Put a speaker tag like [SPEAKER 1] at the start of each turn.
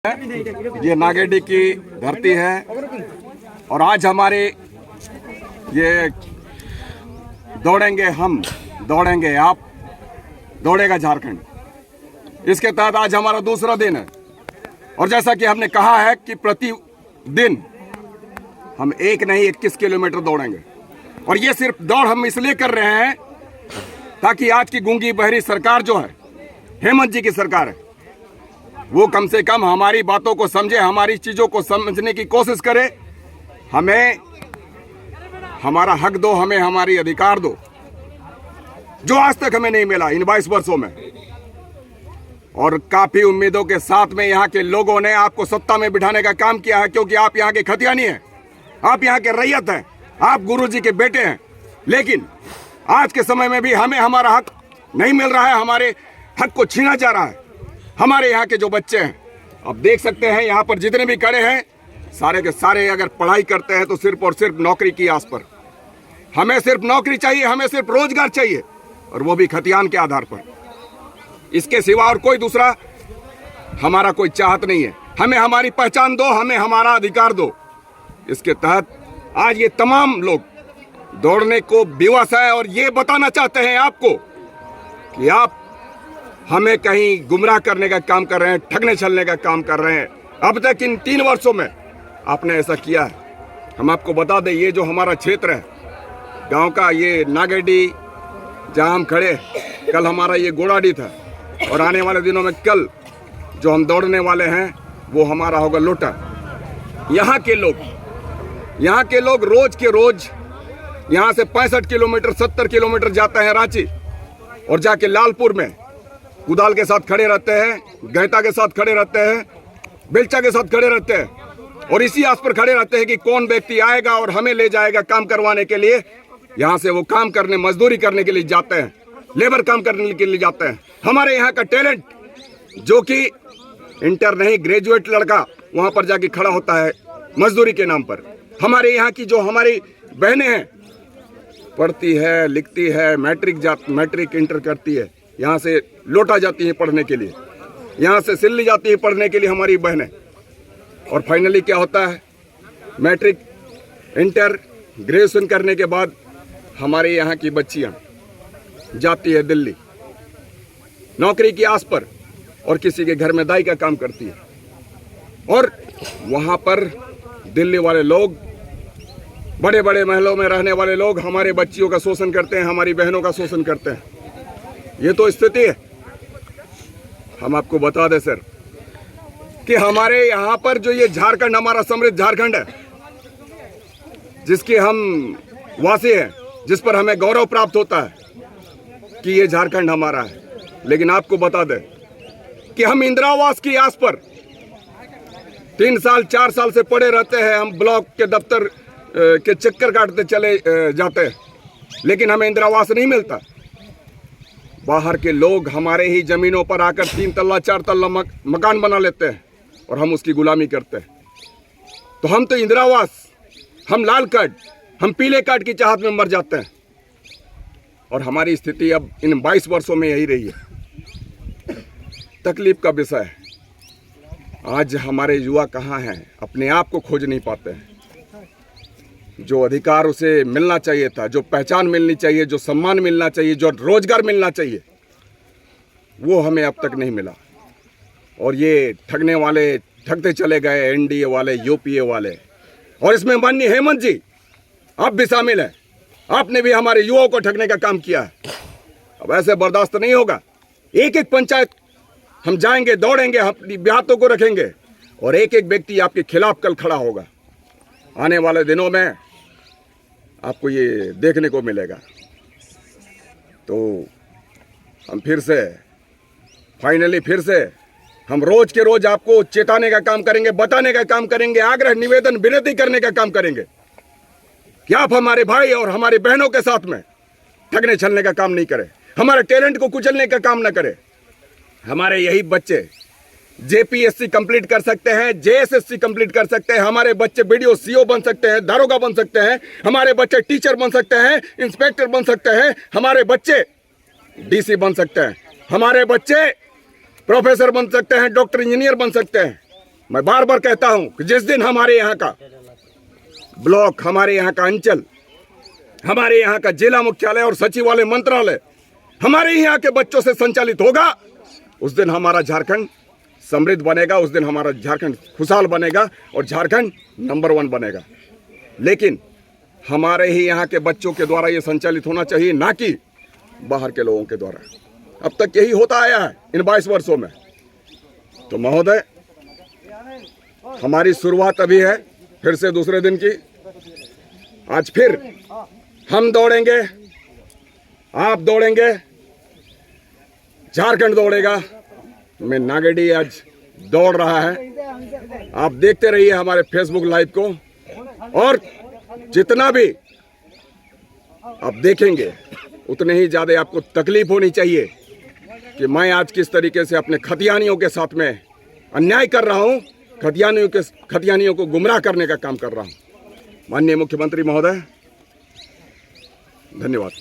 [SPEAKER 1] ये नागेडी की धरती है और आज हमारे ये दौड़ेंगे हम, दौड़ेंगे आप, दौड़ेगा झारखंड। इसके तहत आज हमारा दूसरा दिन है और जैसा कि हमने कहा है कि प्रतिदिन हम एक नहीं 21 किलोमीटर दौड़ेंगे। और ये सिर्फ दौड़ हम इसलिए कर रहे हैं ताकि आज की गूंगी बहरी सरकार जो है, हेमंत जी की सरकार है, वो कम से कम हमारी बातों को समझे, हमारी चीज़ों को समझने की कोशिश करे। हमें हमारा हक दो, हमें हमारी अधिकार दो, जो आज तक हमें नहीं मिला इन 22 वर्षों में। और काफ़ी उम्मीदों के साथ में यहाँ के लोगों ने आपको सत्ता में बिठाने का काम किया है, क्योंकि आप यहाँ के खतियानी हैं, आप यहाँ के रैयत हैं, आप गुरुजी के बेटे हैं। लेकिन आज के समय में भी हमें हमारा हक नहीं मिल रहा है, हमारे हक को छीना जा रहा है। हमारे यहाँ के जो बच्चे हैं, आप देख सकते हैं यहाँ पर जितने भी खड़े हैं, सारे के सारे अगर पढ़ाई करते हैं तो सिर्फ और सिर्फ नौकरी की आस पर। हमें सिर्फ नौकरी चाहिए, हमें सिर्फ रोजगार चाहिए, और वो भी खतियान के आधार पर। इसके सिवा और कोई दूसरा हमारा कोई चाहत नहीं है। हमें हमारी पहचान दो, हमें हमारा अधिकार दो। इसके तहत आज ये तमाम लोग दौड़ने को विवश है और ये बताना चाहते हैं आपको कि आप हमें कहीं गुमराह करने का काम कर रहे हैं, ठगने छलने का काम कर रहे हैं। अब तक इन 3 वर्षों में आपने ऐसा किया है। हम आपको बता दें, ये जो हमारा क्षेत्र है गांव का, ये नागेडी जहां हम खड़े, कल हमारा ये गोड़ाडी था, और आने वाले दिनों में कल जो हम दौड़ने वाले हैं वो हमारा होगा लोटा। यहाँ के लोग रोज के रोज यहाँ से 65 किलोमीटर 70 किलोमीटर जाते हैं रांची, और जाके लालपुर में कुदाल के साथ खड़े रहते हैं, गैता के साथ खड़े रहते हैं, बेलचा के साथ खड़े रहते हैं, और इसी आस पर खड़े रहते हैं कि कौन व्यक्ति आएगा और हमें ले जाएगा काम करवाने के लिए। यहाँ से वो काम करने, मजदूरी करने के लिए जाते हैं, लेबर काम करने के लिए जाते हैं। हमारे यहाँ का टैलेंट जो कि इंटर नहीं ग्रेजुएट लड़का वहाँ पर जाके खड़ा होता है मजदूरी के नाम पर। हमारे यहाँ की जो हमारी बहनें हैं, पढ़ती है, लिखती है, मैट्रिक इंटर करती है, यहाँ से लौटा जाती है पढ़ने के लिए, यहाँ से सिल्ली जाती है पढ़ने के लिए हमारी बहनें। और फाइनली क्या होता है, मैट्रिक इंटर ग्रेजुएशन करने के बाद हमारे यहाँ की बच्चियाँ जाती है दिल्ली नौकरी की आस पर, और किसी के घर में दाई का काम करती है। और वहाँ पर दिल्ली वाले लोग, बड़े बड़े महलों में रहने वाले लोग हमारे बच्चियों का शोषण करते हैं, हमारी बहनों का शोषण करते हैं। ये तो स्थिति है। हम आपको बता दें सर कि हमारे यहाँ पर जो ये झारखंड, हमारा समृद्ध झारखंड है, जिसके हम वासी हैं, जिस पर हमें गौरव प्राप्त होता है कि ये झारखंड हमारा है। लेकिन आपको बता दें कि हम इंदिरा आवास की आस पर 3 साल 4 साल से पड़े रहते हैं। हम ब्लॉक के दफ्तर के चक्कर काटते चले जाते हैं, लेकिन हमें इंदिरा आवास नहीं मिलता। बाहर के लोग हमारे ही जमीनों पर आकर 3 तल्ला 4 तल्ला मकान बना लेते हैं और हम उसकी गुलामी करते हैं। तो हम तो इंदिरा आवास, हम लाल कार्ड, हम पीले कार्ड की चाहत में मर जाते हैं। और हमारी स्थिति अब इन 22 वर्षों में यही रही है। तकलीफ का विषय है। आज हमारे युवा कहाँ हैं, अपने आप को खोज नहीं पाते हैं। जो अधिकार उसे मिलना चाहिए था, जो पहचान मिलनी चाहिए, जो सम्मान मिलना चाहिए, जो रोजगार मिलना चाहिए, वो हमें अब तक नहीं मिला। और ये ठगने वाले ठगते चले गए, एनडीए वाले, यूपीए वाले, और इसमें माननीय हेमंत जी आप भी शामिल हैं। आपने भी हमारे युवाओं को ठगने का काम किया है। अब ऐसे बर्दाश्त नहीं होगा। एक एक पंचायत हम जाएंगे, दौड़ेंगे, अपनी बातों को रखेंगे, और एक एक व्यक्ति आपके खिलाफ कल खड़ा होगा। आने वाले दिनों में आपको ये देखने को मिलेगा। तो हम फिर से फाइनली हम रोज के रोज आपको चेताने का काम करेंगे, बताने का काम करेंगे, आग्रह निवेदन विनती करने का काम करेंगे कि आप हमारे भाई और हमारी बहनों के साथ में ठगने छलने का काम नहीं करें, हमारे टैलेंट को कुचलने का काम न करें। हमारे यही बच्चे जेपीएससी कंप्लीट कर सकते हैं, जेएसएससी कंप्लीट कर सकते हैं, हमारे बच्चे बीडीओ सीओ बन सकते हैं, दारोगा बन सकते हैं, हमारे बच्चे टीचर बन सकते हैं, इंस्पेक्टर बन सकते हैं, हमारे बच्चे डीसी बन सकते हैं, हमारे बच्चे प्रोफेसर बन सकते हैं, डॉक्टर इंजीनियर बन सकते हैं। मैं बार बार कहता हूं कि जिस दिन हमारे यहाँ का ब्लॉक, हमारे यहाँ का अंचल, हमारे यहाँ का जिला मुख्यालय और सचिवालय मंत्रालय हमारे यहाँ के बच्चों से संचालित होगा, उस दिन हमारा झारखंड समृद्ध बनेगा, उस दिन हमारा झारखंड खुशहाल बनेगा और झारखंड नंबर 1 बनेगा। लेकिन हमारे ही यहाँ के बच्चों के द्वारा ये संचालित होना चाहिए, ना कि बाहर के लोगों के द्वारा। अब तक यही होता आया है इन 22 वर्षों में। तो महोदय, हमारी शुरुआत अभी है फिर से दूसरे दिन की। आज फिर हम दौड़ेंगे, आप दौड़ेंगे, झारखंड दौड़ेगा। मैं नागेडी आज दौड़ रहा है। आप देखते रहिए हमारे फेसबुक लाइव को, और जितना भी आप देखेंगे उतने ही ज्यादा आपको तकलीफ होनी चाहिए कि मैं आज किस तरीके से अपने खतियानियों के साथ में अन्याय कर रहा हूं, खतियानियों को गुमराह करने का काम कर रहा हूं। माननीय मुख्यमंत्री महोदय, धन्यवाद।